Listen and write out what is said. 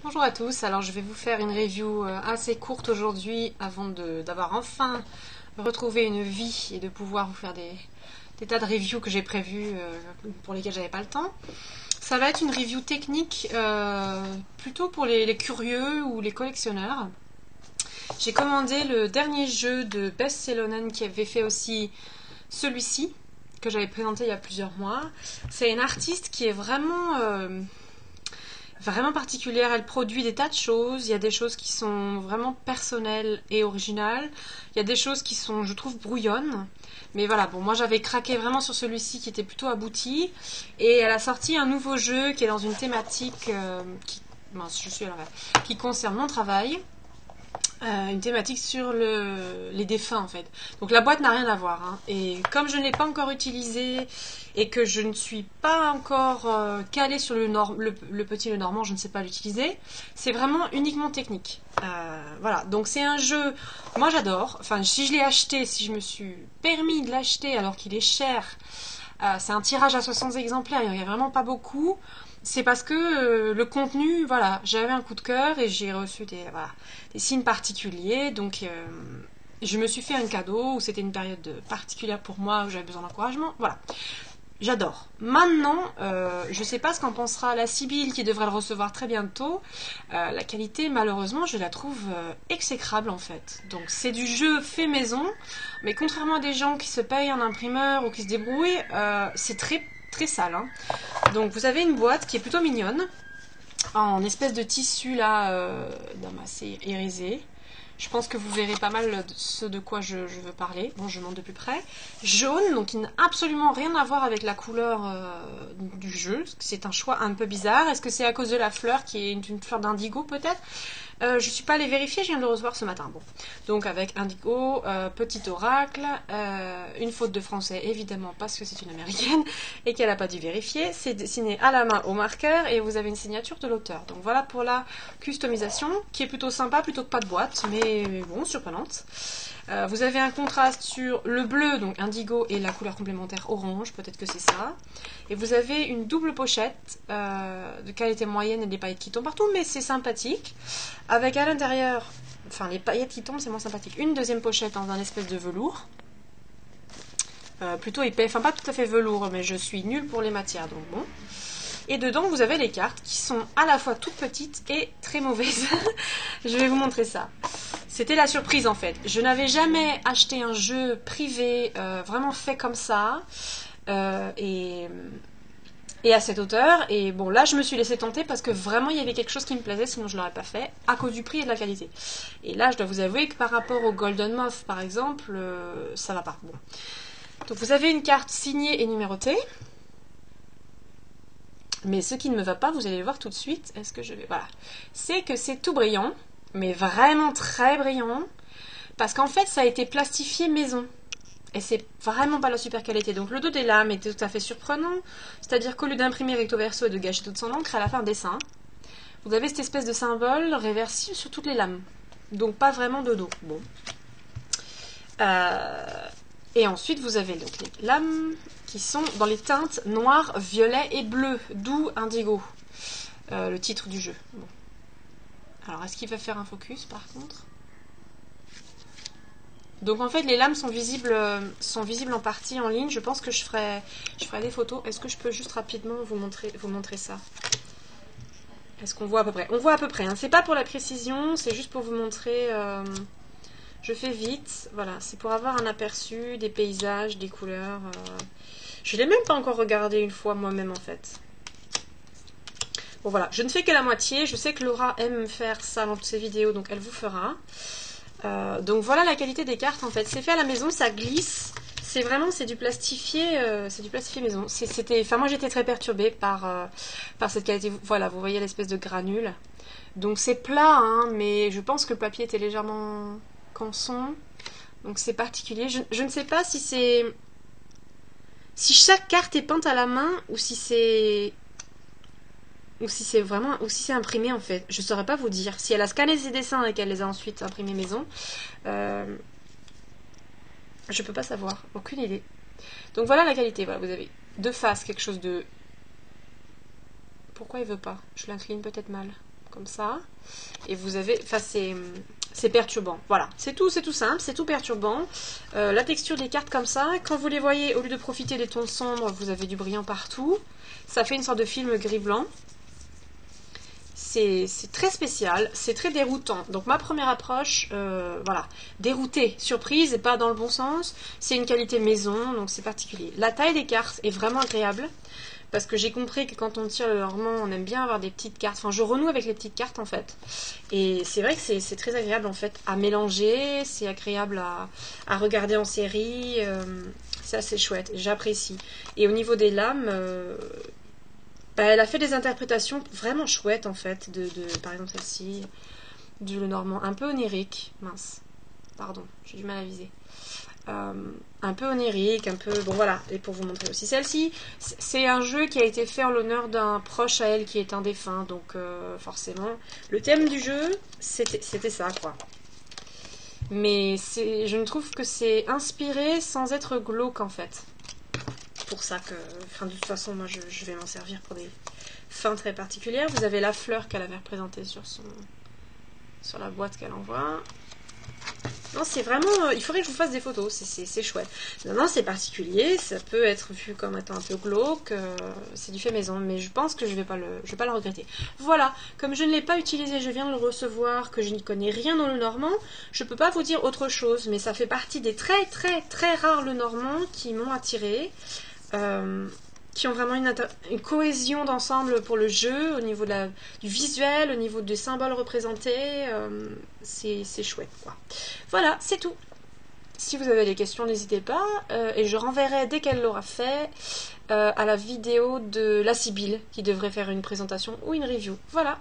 Bonjour à tous, alors je vais vous faire une review assez courte aujourd'hui avant d'avoir enfin retrouvé une vie et de pouvoir vous faire des tas de reviews que j'ai prévues pour lesquelles j'avais pas le temps. Ça va être une review technique plutôt pour les curieux ou les collectionneurs. J'ai commandé le dernier jeu de Beth Salonen qui avait fait aussi celui-ci que j'avais présenté il y a plusieurs mois. C'est une artiste qui est vraiment particulière. Elle produit des tas de choses. Il y a des choses qui sont vraiment personnelles et originales. Il y a des choses qui sont, je trouve, brouillonnes. Mais voilà, bon, moi j'avais craqué vraiment sur celui-ci qui était plutôt abouti. Et elle a sorti un nouveau jeu qui est dans une thématique mince, je suis à l'envers, qui concerne mon travail. Une thématique sur les défunts en fait. Donc la boîte n'a rien à voir. Hein. Et comme je ne l'ai pas encore utilisée et que je ne suis pas encore calée sur le petit le normand, je ne sais pas l'utiliser. C'est vraiment uniquement technique. Voilà, donc c'est un jeu, moi j'adore. Enfin, si je l'ai acheté, si je me suis permis de l'acheter alors qu'il est cher, c'est un tirage à 60 exemplaires, il n'y en a vraiment pas beaucoup. C'est parce que le contenu, voilà, j'avais un coup de cœur et j'ai reçu des signes particuliers. Donc, je me suis fait un cadeau où c'était une période particulière pour moi où j'avais besoin d'encouragement. Voilà, j'adore. Maintenant, je sais pas ce qu'en pensera la Sibylle qui devrait le recevoir très bientôt. La qualité, malheureusement, je la trouve exécrable en fait. Donc, c'est du jeu fait maison, mais contrairement à des gens qui se payent un imprimeur ou qui se débrouillent, c'est très sale. Hein. Donc vous avez une boîte qui est plutôt mignonne, en espèce de tissu là, damassé irisé. Je pense que vous verrez pas mal ce de quoi je veux parler. Bon, je montre de plus près. Jaune, donc il n'a absolument rien à voir avec la couleur du jeu. C'est un choix un peu bizarre. Est-ce que c'est à cause de la fleur qui est une fleur d'indigo peut-être? Je ne suis pas allée vérifier, je viens de le recevoir ce matin. Bon. Donc avec indigo, petit oracle, une faute de français évidemment parce que c'est une américaine et qu'elle n'a pas dû vérifier. C'est dessiné à la main au marqueur et vous avez une signature de l'auteur. Donc voilà pour la customisation qui est plutôt sympa plutôt que pas de boîte, mais bon, surprenante. Vous avez un contraste sur le bleu, donc indigo, et la couleur complémentaire orange, peut-être que c'est ça. Et vous avez une double pochette de qualité moyenne et des paillettes qui tombent partout, mais c'est sympathique. Avec à l'intérieur, enfin les paillettes qui tombent, c'est moins sympathique. Une deuxième pochette dans un espèce de velours. Plutôt épais, enfin pas tout à fait velours, mais je suis nulle pour les matières, donc bon. Et dedans, vous avez les cartes qui sont à la fois toutes petites et très mauvaises. Je vais vous montrer ça. C'était la surprise en fait. Je n'avais jamais acheté un jeu privé vraiment fait comme ça et à cette hauteur. Et bon, là, je me suis laissée tenter parce que vraiment, il y avait quelque chose qui me plaisait, sinon je ne l'aurais pas fait, à cause du prix et de la qualité. Et là, je dois vous avouer que par rapport au Golden Moth, par exemple, ça va pas. Bon. Donc, vous avez une carte signée et numérotée. Mais ce qui ne me va pas, vous allez le voir tout de suite. Est-ce que je vais... Voilà. C'est que c'est tout brillant, mais vraiment très brillant. Parce qu'en fait, ça a été plastifié maison. Et c'est vraiment pas la super qualité. Donc le dos des lames était tout à fait surprenant. C'est-à-dire qu'au lieu d'imprimer recto verso et de gâcher toute son encre, elle a fait un dessin. Vous avez cette espèce de symbole réversible sur toutes les lames. Donc pas vraiment de dos. Bon. Et ensuite, vous avez donc les lames qui sont dans les teintes noir, violet et bleu, d'où indigo, le titre du jeu. Bon. Alors, est-ce qu'il va faire un focus par contre? Donc en fait, les lames sont visibles en partie en ligne. Je pense que je ferai des photos. Est-ce que je peux juste rapidement vous montrer ça? Est-ce qu'on voit à peu près? On voit à peu près. Hein. C'est pas pour la précision, c'est juste pour vous montrer... Je fais vite, voilà, c'est pour avoir un aperçu des paysages, des couleurs. Je l'ai même pas encore regardé une fois moi-même en fait. Bon voilà, je ne fais que la moitié. Je sais que Laura aime faire ça dans toutes ses vidéos, donc elle vous fera. Donc voilà la qualité des cartes en fait. C'est fait à la maison, ça glisse. C'est du plastifié, maison. Enfin moi j'étais très perturbée par cette qualité. Voilà, vous voyez l'espèce de granule. Donc c'est plat, hein, mais je pense que le papier était légèrement canson. Donc c'est particulier. Je ne sais pas si c'est... Si chaque carte est peinte à la main ou si c'est... Ou si c'est imprimé en fait. Je saurais pas vous dire. Si elle a scanné ses dessins et qu'elle les a ensuite imprimés maison, je peux pas savoir. Aucune idée. Donc voilà la qualité. Voilà, vous avez de face quelque chose de... Pourquoi il veut pas? Je l'incline peut-être mal. comme ça. Et vous avez... Enfin, c'est perturbant. Voilà, c'est tout simple, c'est tout perturbant. La texture des cartes comme ça, quand vous les voyez, au lieu de profiter des tons sombres, vous avez du brillant partout. Ça fait une sorte de film gris-blanc. C'est très spécial, c'est très déroutant. Donc ma première approche, voilà, déroutée, surprise et pas dans le bon sens. C'est une qualité maison, donc c'est particulier. La taille des cartes est vraiment agréable. Parce que j'ai compris que quand on tire le Normand, on aime bien avoir des petites cartes. Enfin, je renoue avec les petites cartes, en fait. Et c'est vrai que c'est très agréable, en fait, à mélanger. C'est agréable à regarder en série. C'est assez chouette. J'apprécie. Et au niveau des lames, bah, elle a fait des interprétations vraiment chouettes, en fait. Par exemple, celle-ci, du Le Normand. Un peu onirique. Mince. Pardon, j'ai du mal à viser. Un peu onirique, un peu... Bon voilà, et pour vous montrer aussi celle-ci, c'est un jeu qui a été fait en l'honneur d'un proche à elle qui est un défunt, donc forcément, le thème du jeu, c'était ça, quoi. Mais je ne trouve que c'est inspiré sans être glauque, en fait. Pour ça que... Enfin, de toute façon, moi, je vais m'en servir pour des fins très particulières. Vous avez la fleur qu'elle avait représentée sur la boîte qu'elle envoie. Non, c'est vraiment... il faudrait que je vous fasse des photos, c'est chouette. Non, c'est particulier, ça peut être vu comme étant un peu glauque, c'est du fait maison, mais je pense que je vais pas le regretter. Voilà, comme je ne l'ai pas utilisé, je viens de le recevoir, que je n'y connais rien dans le normand, je peux pas vous dire autre chose, mais ça fait partie des très très très rares le normand qui m'ont attiré. Qui ont vraiment une cohésion d'ensemble pour le jeu, au niveau du visuel, au niveau des symboles représentés, c'est chouette, quoi. Voilà, c'est tout. Si vous avez des questions, n'hésitez pas, et je renverrai dès qu'elle l'aura fait à la vidéo de la Sibylle, qui devrait faire une présentation ou une review. Voilà.